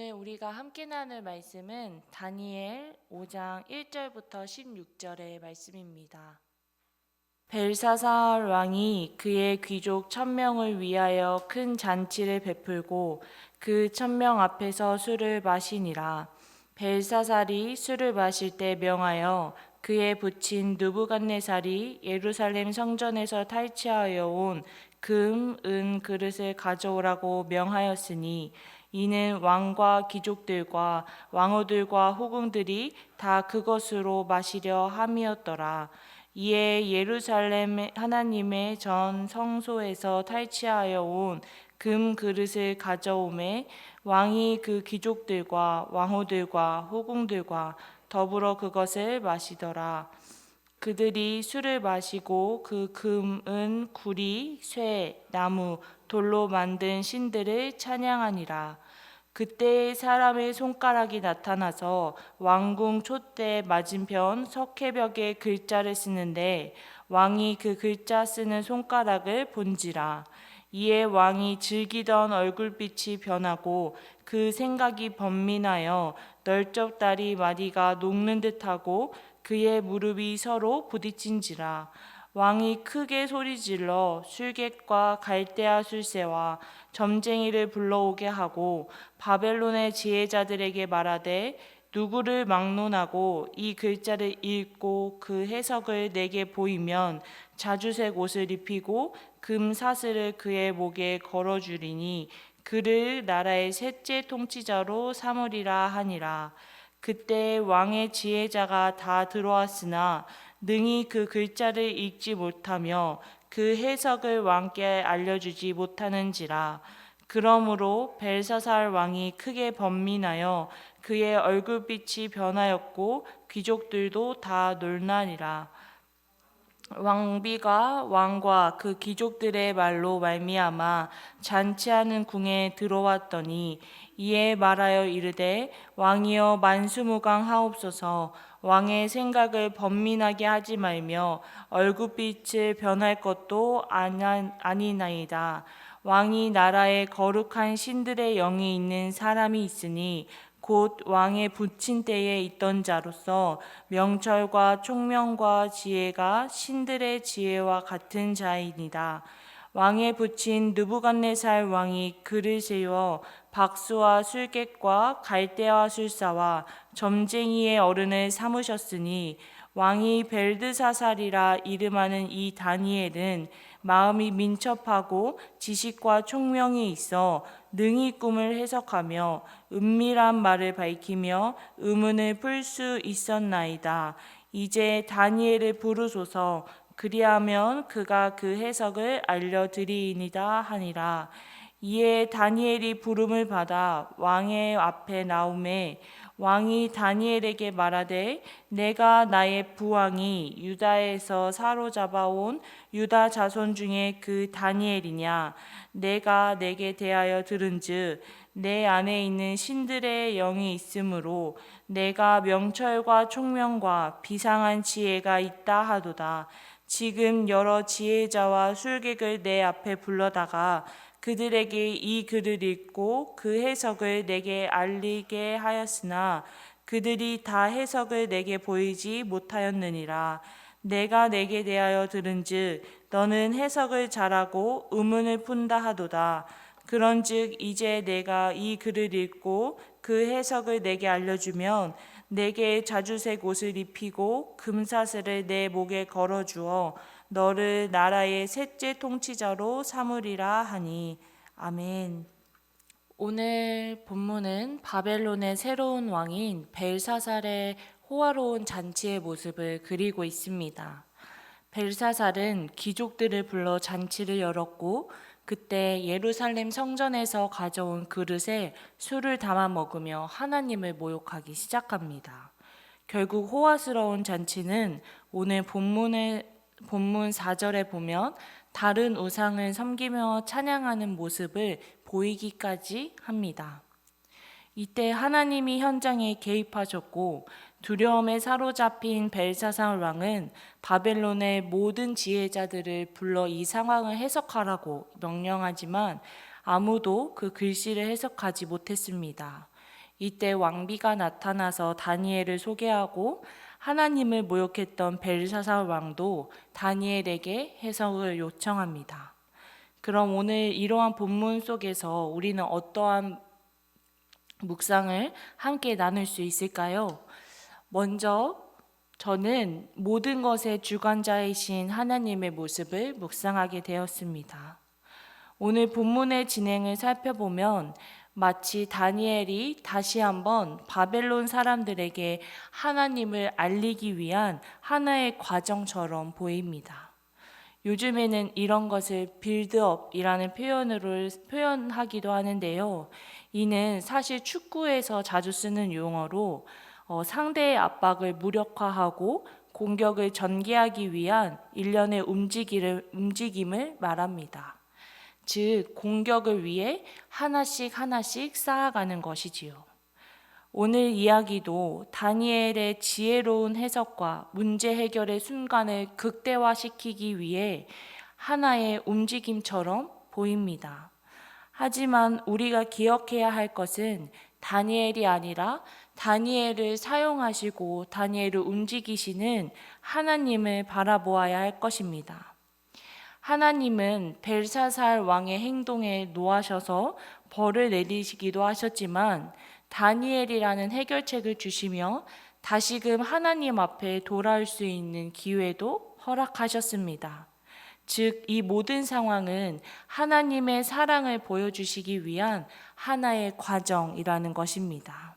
오늘 우리가 함께 나눌 말씀은 다니엘 5장 1절부터 16절의 말씀입니다. 벨사살 왕이 그의 귀족 1000명을 위하여 큰 잔치를 베풀고 그 1000명 앞에서 술을 마시니라. 벨사살이 술을 마실 때 명하여 그의 부친 느부갓네살이 예루살렘 성전에서 탈취하여 온 금, 은 그릇을 가져오라고 명하였으니 이는 왕과 귀족들과 왕후들과 호궁들이 다 그것으로 마시려 함이었더라. 이에 예루살렘 하나님의 전 성소에서 탈취하여 온 금 그릇을 가져오매 왕이 그 귀족들과 왕후들과 호궁들과 더불어 그것을 마시더라. 그들이 술을 마시고 그 금은 구리, 쇠, 나무, 돌로 만든 신들을 찬양하니라. 그때 사람의 손가락이 나타나서 왕궁 촛대 맞은편 석회벽에 글자를 쓰는데 왕이 그 글자 쓰는 손가락을 본지라. 이에 왕이 즐기던 얼굴빛이 변하고 그 생각이 번민하여 널쩍다리 마디가 녹는 듯하고 그의 무릎이 서로 부딪힌지라. 왕이 크게 소리질러 술객과 갈대아 술새와 점쟁이를 불러오게 하고 바벨론의 지혜자들에게 말하되 누구를 막론하고 이 글자를 읽고 그 해석을 내게 보이면 자주색 옷을 입히고 금 사슬을 그의 목에 걸어주리니 그를 나라의 셋째 통치자로 삼으리라 하니라. 그때 왕의 지혜자가 다 들어왔으나 능히 그 글자를 읽지 못하며 그 해석을 왕께 알려주지 못하는지라. 그러므로 벨사살 왕이 크게 번민하여 그의 얼굴빛이 변하였고 귀족들도 다 놀라니라. 왕비가 왕과 그 귀족들의 말로 말미암아 잔치하는 궁에 들어왔더니 이에 말하여 이르되 왕이여 만수무강하옵소서. 왕의 생각을 번민하게 하지 말며 얼굴빛을 변할 것도 아니나이다. 왕이 나라에 거룩한 신들의 영이 있는 사람이 있으니 곧 왕의 부친 때에 있던 자로서 명철과 총명과 지혜가 신들의 지혜와 같은 자이니라. 왕의 부친 느부갓네살 왕이 그를 세워 박수와 술객과 갈대와 술사와 점쟁이의 어른을 삼으셨으니 왕이 벨드사살이라 이름하는 이 다니엘은 마음이 민첩하고 지식과 총명이 있어 능히 꿈을 해석하며 은밀한 말을 밝히며 의문을 풀 수 있었나이다. 이제 다니엘을 부르소서. 그리하면 그가 그 해석을 알려드리이니이다 하니라. 이에 다니엘이 부름을 받아 왕의 앞에 나오매 왕이 다니엘에게 말하되 내가 나의 부왕이 유다에서 사로잡아 온 유다 자손 중에 그 다니엘이냐. 내가 내게 대하여 들은즉 내 안에 있는 신들의 영이 있으므로 내가 명철과 총명과 비상한 지혜가 있다 하도다. 지금 여러 지혜자와 술객을 내 앞에 불러다가 그들에게 이 글을 읽고 그 해석을 내게 알리게 하였으나 그들이 다 해석을 내게 보이지 못하였느니라. 내가 내게 대하여 들은즉 너는 해석을 잘하고 의문을 푼다 하도다. 그런즉 이제 내가 이 글을 읽고 그 해석을 내게 알려주면 내게 자주색 옷을 입히고 금사슬을 내 목에 걸어주어 너를 나라의 셋째 통치자로 삼으리라 하니. 아멘. 오늘 본문은 바벨론의 새로운 왕인 벨사살의 호화로운 잔치의 모습을 그리고 있습니다. 벨사살은 귀족들을 불러 잔치를 열었고 그때 예루살렘 성전에서 가져온 그릇에 술을 담아 먹으며 하나님을 모욕하기 시작합니다. 결국 호화스러운 잔치는 오늘 본문 4절에 보면 다른 우상을 섬기며 찬양하는 모습을 보이기까지 합니다. 이때 하나님이 현장에 개입하셨고 두려움에 사로잡힌 벨사살 왕은 바벨론의 모든 지혜자들을 불러 이 상황을 해석하라고 명령하지만 아무도 그 글씨를 해석하지 못했습니다. 이때 왕비가 나타나서 다니엘을 소개하고 하나님을 모욕했던 벨사살 왕도 다니엘에게 해석을 요청합니다. 그럼 오늘 이러한 본문 속에서 우리는 어떠한 묵상을 함께 나눌 수 있을까요? 먼저 저는 모든 것의 주관자이신 하나님의 모습을 묵상하게 되었습니다. 오늘 본문의 진행을 살펴보면 마치 다니엘이 다시 한번 바벨론 사람들에게 하나님을 알리기 위한 하나의 과정처럼 보입니다. 요즘에는 이런 것을 빌드업이라는 표현으로 표현하기도 하는데요. 이는 사실 축구에서 자주 쓰는 용어로 상대의 압박을 무력화하고 공격을 전개하기 위한 일련의 움직임을 말합니다. 즉, 공격을 위해 하나씩 쌓아가는 것이지요. 오늘 이야기도 다니엘의 지혜로운 해석과 문제 해결의 순간을 극대화시키기 위해 하나의 움직임처럼 보입니다. 하지만 우리가 기억해야 할 것은 다니엘이 아니라 다니엘을 사용하시고 다니엘을 움직이시는 하나님을 바라보아야 할 것입니다. 하나님은 벨사살 왕의 행동에 노하셔서 벌을 내리시기도 하셨지만 다니엘이라는 해결책을 주시며 다시금 하나님 앞에 돌아올 수 있는 기회도 허락하셨습니다. 즉, 이 모든 상황은 하나님의 사랑을 보여주시기 위한 하나의 과정이라는 것입니다.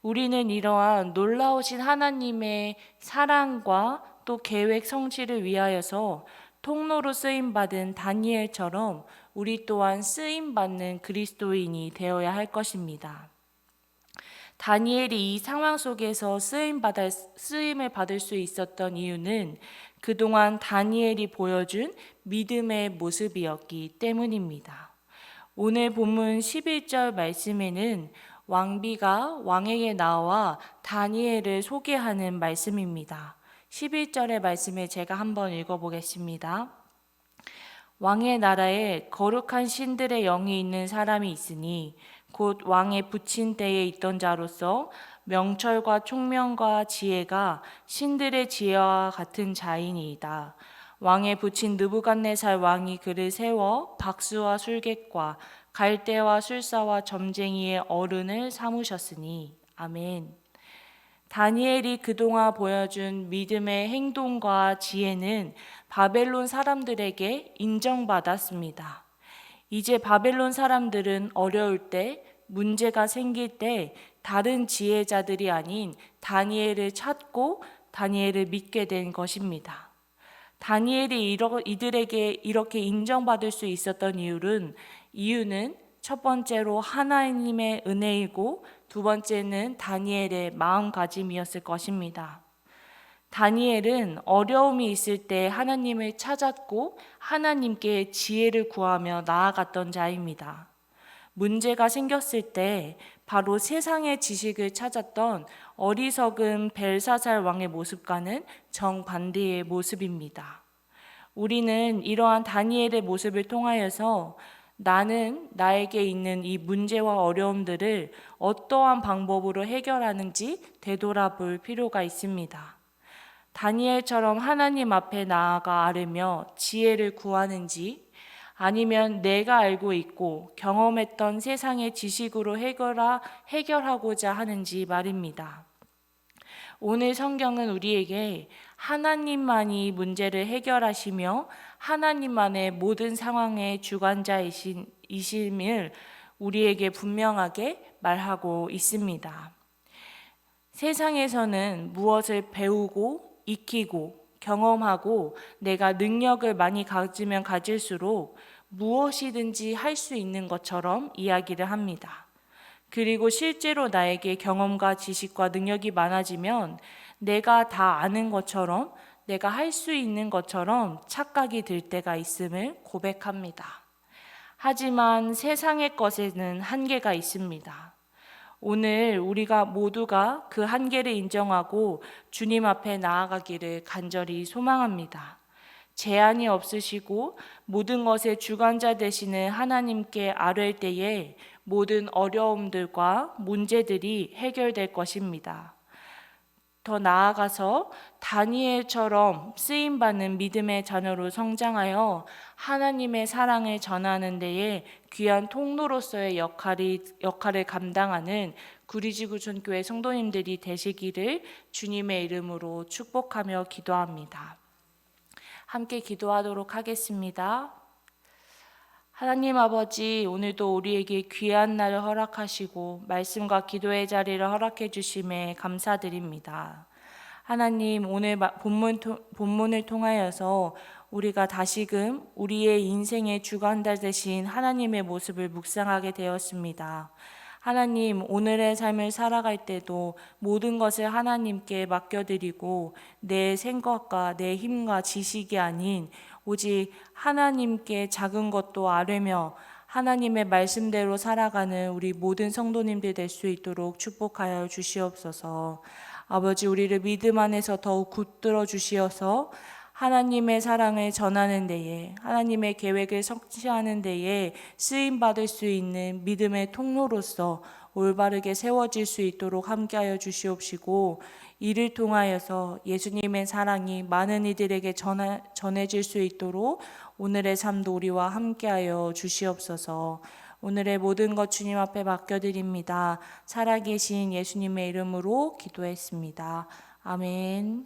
우리는 이러한 놀라우신 하나님의 사랑과 또 계획 성취를 위하여서 통로로 쓰임받은 다니엘처럼 우리 또한 쓰임받는 그리스도인이 되어야 할 것입니다. 다니엘이 이 상황 속에서 쓰임을 받을 수 있었던 이유는 그동안 다니엘이 보여준 믿음의 모습이었기 때문입니다. 오늘 본문 11절 말씀에는 왕비가 왕에게 나와 다니엘을 소개하는 말씀입니다. 11절의 말씀을 제가 한번 읽어보겠습니다. 왕의 나라에 거룩한 신들의 영이 있는 사람이 있으니 곧 왕의 부친 때에 있던 자로서 명철과 총명과 지혜가 신들의 지혜와 같은 자이니이다. 왕의 부친 느부갓네살 왕이 그를 세워 박수와 술객과 갈대와 술사와 점쟁이의 어른을 삼으셨으니. 아멘. 다니엘이 그동안 보여준 믿음의 행동과 지혜는 바벨론 사람들에게 인정받았습니다. 이제 바벨론 사람들은 어려울 때, 문제가 생길 때 다른 지혜자들이 아닌 다니엘을 찾고 다니엘을 믿게 된 것입니다. 다니엘이 이들에게 이렇게 인정받을 수 있었던 이유는 첫 번째로 하나님의 은혜이고 두 번째는 다니엘의 마음가짐이었을 것입니다. 다니엘은 어려움이 있을 때 하나님을 찾았고 하나님께 지혜를 구하며 나아갔던 자입니다. 문제가 생겼을 때 바로 세상의 지식을 찾았던 어리석은 벨사살 왕의 모습과는 정반대의 모습입니다. 우리는 이러한 다니엘의 모습을 통하여서 나는 나에게 있는 이 문제와 어려움들을 어떠한 방법으로 해결하는지 되돌아볼 필요가 있습니다. 다니엘처럼 하나님 앞에 나아가 아뢰며 지혜를 구하는지 아니면 내가 알고 있고 경험했던 세상의 지식으로 해결하고자 하는지 말입니다. 오늘 성경은 우리에게 하나님만이 문제를 해결하시며 하나님만의 모든 상황의 주관자이심을 우리에게 분명하게 말하고 있습니다. 세상에서는 무엇을 배우고 익히고 경험하고 내가 능력을 많이 가지면 가질수록 무엇이든지 할 수 있는 것처럼 이야기를 합니다. 그리고 실제로 나에게 경험과 지식과 능력이 많아지면 내가 다 아는 것처럼 내가 할 수 있는 것처럼 착각이 들 때가 있음을 고백합니다. 하지만 세상의 것에는 한계가 있습니다. 오늘 우리가 모두가 그 한계를 인정하고 주님 앞에 나아가기를 간절히 소망합니다. 제한이 없으시고 모든 것의 주관자 되시는 하나님께 아뢰을 때에 모든 어려움들과 문제들이 해결될 것입니다. 더 나아가서 다니엘처럼 쓰임받는 믿음의 자녀로 성장하여 하나님의 사랑을 전하는 데에 귀한 통로로서의 역할을 감당하는 구리지구촌교회 성도님들이 되시기를 주님의 이름으로 축복하며 기도합니다. 함께 기도하도록 하겠습니다. 하나님 아버지, 오늘도 우리에게 귀한 날을 허락하시고 말씀과 기도의 자리를 허락해 주심에 감사드립니다. 하나님, 오늘 본문을 통하여서 우리가 다시금 우리의 인생의 주관자 되신 하나님의 모습을 묵상하게 되었습니다. 하나님, 오늘의 삶을 살아갈 때도 모든 것을 하나님께 맡겨드리고 내 생각과 내 힘과 지식이 아닌 오직 하나님께 작은 것도 아뢰며 하나님의 말씀대로 살아가는 우리 모든 성도님들 될 수 있도록 축복하여 주시옵소서. 아버지, 우리를 믿음 안에서 더욱 굳들어 주시어서 하나님의 사랑을 전하는 데에, 하나님의 계획을 성취하는 데에 쓰임받을 수 있는 믿음의 통로로서 올바르게 세워질 수 있도록 함께하여 주시옵시고, 이를 통하여서 예수님의 사랑이 많은 이들에게 전해질 수 있도록 오늘의 삶도 우리와 함께하여 주시옵소서. 오늘의 모든 것 주님 앞에 맡겨드립니다. 살아계신 예수님의 이름으로 기도했습니다. 아멘.